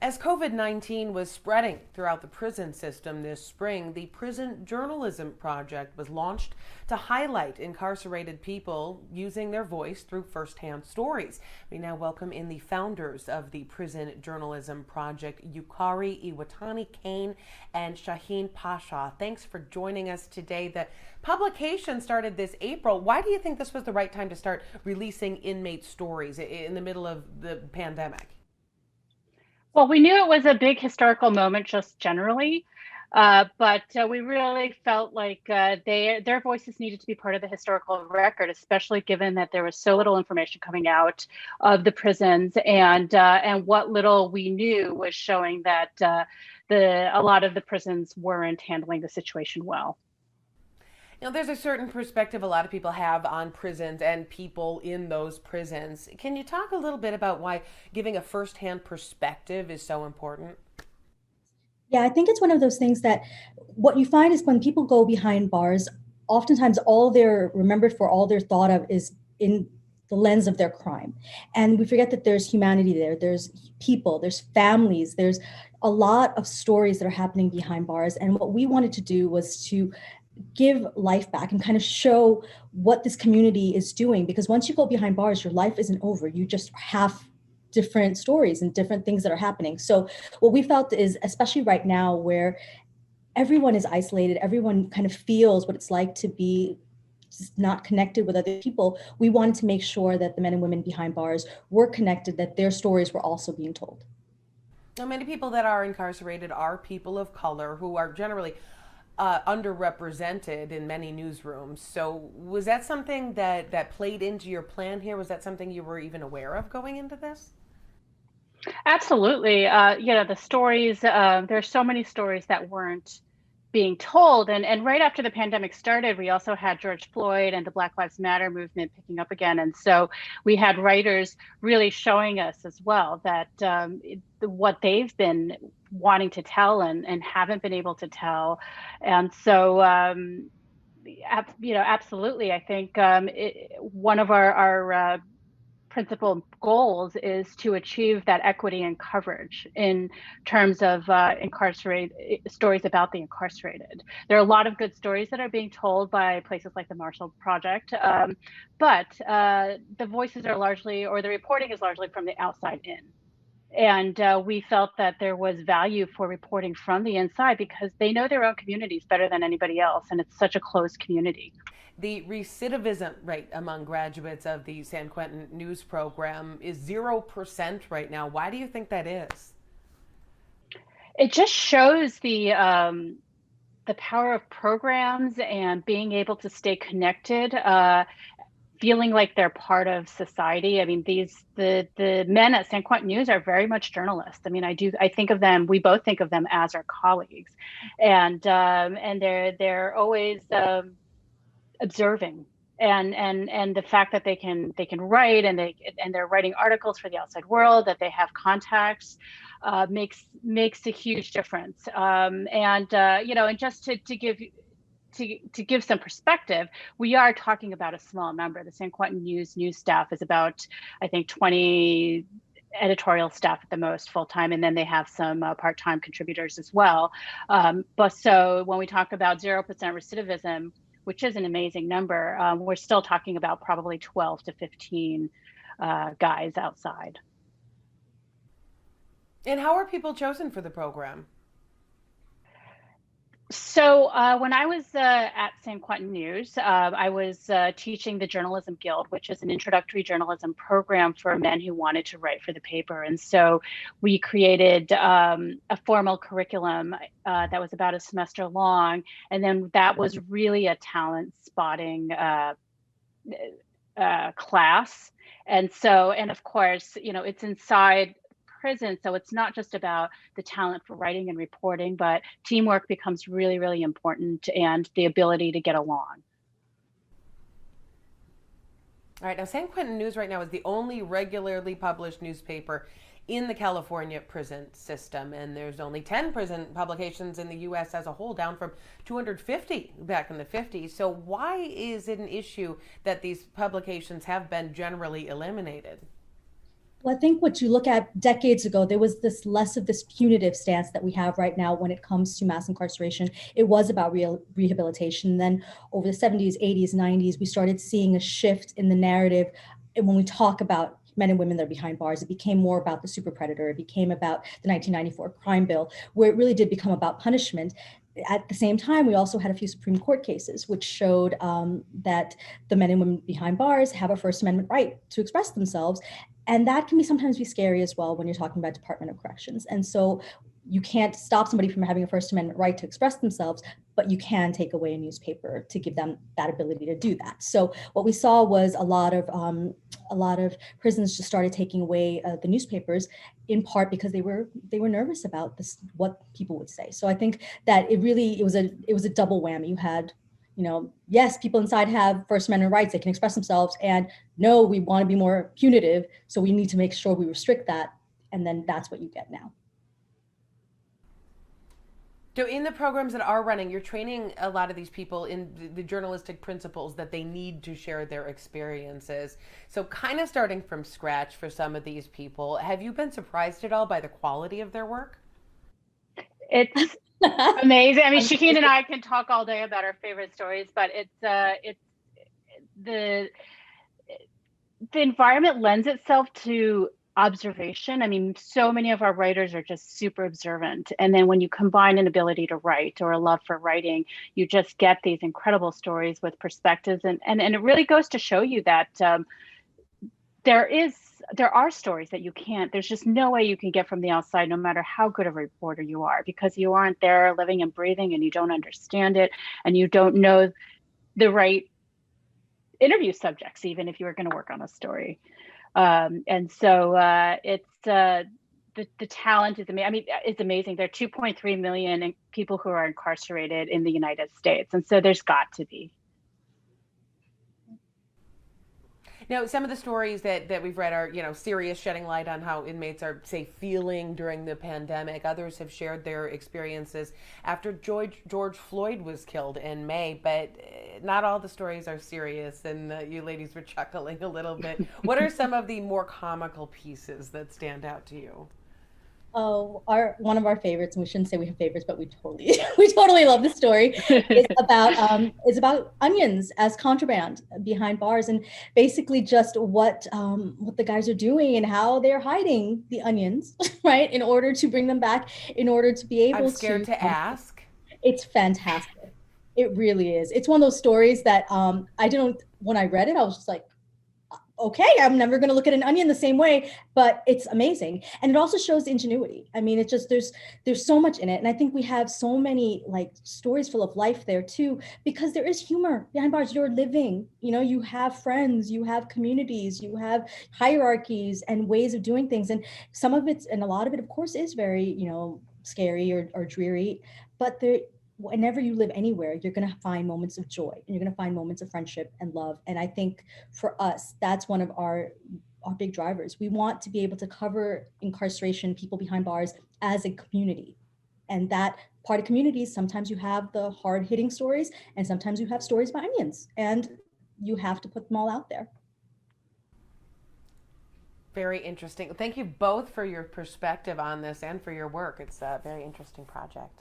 As COVID-19 was spreading throughout the prison system this spring, the Prison Journalism Project was launched to highlight incarcerated people using their voice through firsthand stories. We now welcome in the founders of the Prison Journalism Project, Yukari, Iwatani, Kane, and Shaheen, Pasha. Thanks for joining us today. The publication started this April. Why do you think this was the right time to start releasing inmate stories in the middle of the pandemic? Well, we knew it was a big historical moment just generally, but we really felt like their voices needed to be part of the historical record, especially given that there was so little information coming out of the prisons, and what little we knew was showing that a lot of the prisons weren't handling the situation well. You know, there's a certain perspective a lot of people have on prisons and people in those prisons. Can you talk a little bit about why giving a firsthand perspective is so important? Yeah, I think it's one of those things that what you find is when people go behind bars, oftentimes all they're remembered for, all they're thought of is in the lens of their crime. And we forget that there's humanity there, there's people, there's families, there's a lot of stories that are happening behind bars. And what we wanted to do was to give life back and kind of show what this community is doing. Because once you go behind bars, your life isn't over. You just have different stories and different things that are happening. So what we felt is, especially right now where everyone is isolated, everyone kind of feels what it's like to be just not connected with other people, we wanted to make sure that the men and women behind bars were connected, that their stories were also being told. Now, many people that are incarcerated are people of color who are generally underrepresented in many newsrooms. So was that something that played into your plan here? Was that something you were even aware of going into this? Absolutely. The stories, there's so many stories that weren't being told. And right after the pandemic started, we also had George Floyd and the Black Lives Matter movement picking up again. And so we had writers really showing us as well that what they've been wanting to tell and haven't been able to tell. And so, absolutely, I think one of our principal goals is to achieve that equity and coverage in terms of incarcerated stories about the incarcerated. There are a lot of good stories that are being told by places like the Marshall Project, but the voices are largely, or the reporting is largely from the outside in. And we felt that there was value for reporting from the inside because they know their own communities better than anybody else, and it's such a closed community. The recidivism rate among graduates of the San Quentin News program is 0% right now. Why do you think that is? It just shows the power of programs and being able to stay connected, feeling like they're part of society. I mean, the men at San Quentin News are very much journalists. I mean, I think of them. We both think of them as our colleagues, and they're always observing, and the fact that they can write, and they're writing articles for the outside world, that they have contacts, makes a huge difference. And just to give some perspective, we are talking about a small number. The San Quentin News staff is about, I think, 20 editorial staff at the most full time, and then they have some part time contributors as well. But so when we talk about 0% recidivism, which is an amazing number, we're still talking about probably 12 to 15 guys outside. And how are people chosen for the program? So when I was at San Quentin News, I was teaching the Journalism Guild, which is an introductory journalism program for men who wanted to write for the paper. And so we created a formal curriculum that was about a semester long. And then that was really a talent spotting class. And of course, it's inside prison. So it's not just about the talent for writing and reporting, but teamwork becomes really, really important, and the ability to get along. All right, now San Quentin News right now is the only regularly published newspaper in the California prison system, and there's only 10 prison publications in the U.S. as a whole, down from 250 back in the 50s. So why is it an issue that these publications have been generally eliminated? Well, I think what you look at decades ago, there was this less of this punitive stance that we have right now when it comes to mass incarceration. It was about real rehabilitation. Then over the 70s, 80s, 90s, we started seeing a shift in the narrative. And when we talk about men and women that are behind bars, it became more about the super predator. It became about the 1994 crime bill, where it really did become about punishment. At the same time, we also had a few Supreme Court cases which showed that the men and women behind bars have a First Amendment right to express themselves. And that can be sometimes be scary as well when you're talking about Department of Corrections. And so you can't stop somebody from having a First Amendment right to express themselves, but you can take away a newspaper to give them that ability to do that. So what we saw was a lot of prisons just started taking away the newspapers, in part because they were nervous about this, what people would say. So I think that it was a double whammy. You had, yes, people inside have First Amendment rights; they can express themselves, and no, we want to be more punitive, so we need to make sure we restrict that, and then that's what you get now. So in the programs that are running, you're training a lot of these people in the journalistic principles that they need to share their experiences. So kind of starting from scratch for some of these people, have you been surprised at all by the quality of their work? It's amazing. I mean, Shaheen and I can talk all day about our favorite stories, but it's the environment lends itself to observation. I mean, so many of our writers are just super observant. And then when you combine an ability to write or a love for writing, you just get these incredible stories with perspectives. And it really goes to show you that there are stories that there's just no way you can get from the outside, no matter how good of a reporter you are, because you aren't there living and breathing, and you don't understand it, and you don't know the right interview subjects, even if you were going to work on a story. And so it's the talent is amazing. I mean, it's amazing. There are 2.3 million people who are incarcerated in the United States, and so there's got to be. Now, some of the stories that we've read are, serious, shedding light on how inmates are, say, feeling during the pandemic. Others have shared their experiences after George Floyd was killed in May, but not all the stories are serious, and you ladies were chuckling a little bit. What are some of the more comical pieces that stand out to you? Oh, one of our favorites, and we shouldn't say we have favorites, but we totally love the story. Is about onions as contraband behind bars, and basically just what the guys are doing and how they're hiding the onions, right, in order to bring them back, in order to be able to. I'm scared to ask. It's fantastic. It really is. It's one of those stories that when I read it, I was just like, okay, I'm never going to look at an onion the same way, but it's amazing. And it also shows ingenuity. I mean, it's just, there's so much in it. And I think we have so many like stories full of life there too, because there is humor behind bars. You're living, you have friends, you have communities, you have hierarchies and ways of doing things. And and a lot of it, of course, is very, scary or dreary, but whenever you live anywhere, you're going to find moments of joy, and you're going to find moments of friendship and love. And I think for us, that's one of our big drivers. We want to be able to cover incarceration, people behind bars, as a community. And that part of communities, sometimes you have the hard hitting stories, and sometimes you have stories by onions, and you have to put them all out there. Very interesting. Thank you both for your perspective on this and for your work. It's a very interesting project.